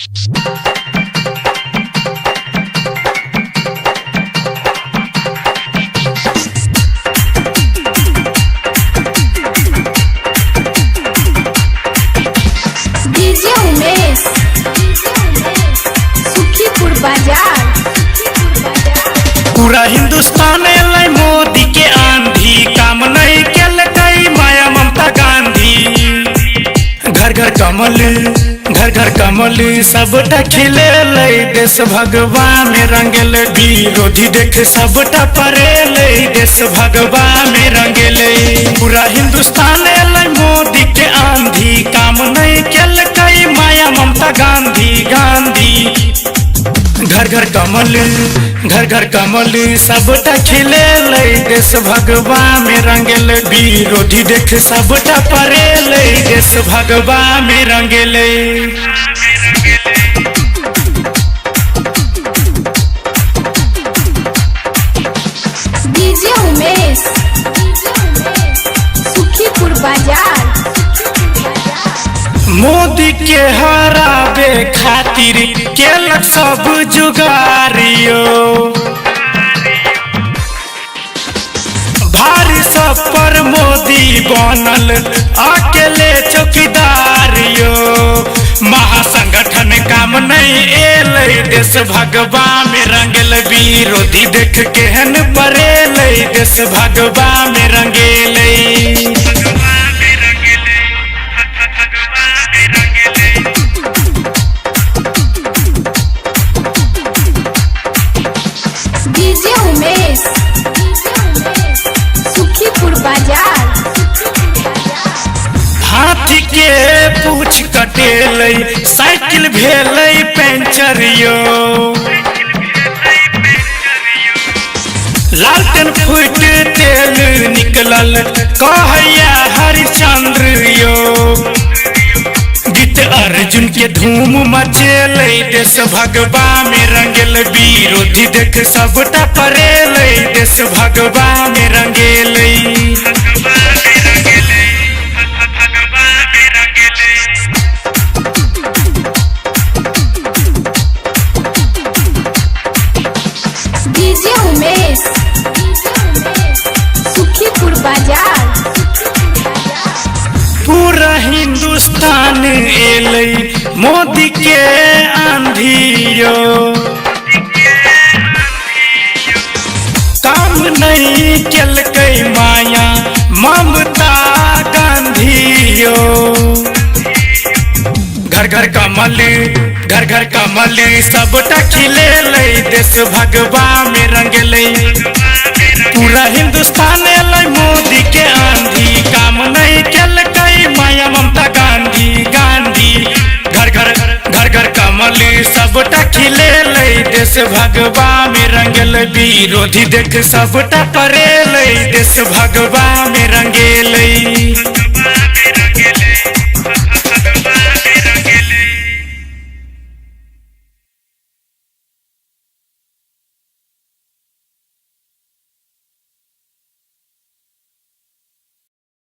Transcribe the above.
DJ Umesh Sukhipur बाजार। पूरा हिंदुस्तान एलै मोदी के आंधी, काम नहीं केल कई माया ममता गांधी। घर घर कमल, घर घर कमल सबटा खिले देश भगवा में रंगल। विरोधी देख सबटा परेले देश भगवा में रंगल। पूरा हिंदुस्तान एलै मोदी के आंधी, काम नहीं केल कई माया ममता गांधी गांधी। घर घर कमल, घर घर कमल सबटा खिले देश भगवा में रंगल। विरोधी देख सबटा परेले देश भगवा में रंगल। डीजे उमेश सुखीपुर बाजार। मोदी के हराबे खातिर केलक सब जुगारियो। भारी सब पर मोदी बनल अकेले चौकीदारियो। महासंगठन काम नहीं एलै देश भगवा में रंगल। विरोधी देख केहन परेले देश भगवा में रंगेले। डीजे उमेश सुखीपुर बाजार। हाथी के पूछ कटेलै साइकिल भेलै पंचरियो। लालटेन फूट तेल निकलल कहैया हरिश्चंद्र यो। गीत अर्जुन के धूम मचेलै देश भगवा में रंगल। विरोधी देख सबटा परेले देश भगवा में रंगेलै। डीजे उमेश सुखीपुर बाजार। पूरा हिंदुस्तान एलै मोदी के आंधियो। काम नहीं केलकै माया ममता गांधियो। घर घर कमल, घर घर कमल सबटा खिले देश भगवा में रंगल। पूरा हिंदुस्तान एलै मोदी के आंधी, काम नहीं केल कई माया ममता गांधी गांधी। घर घर घर घर कमल सबटा खिले देश भगवा में रंगल। विरोधी देख सबटा परेले देश भगवा में रंगेलै।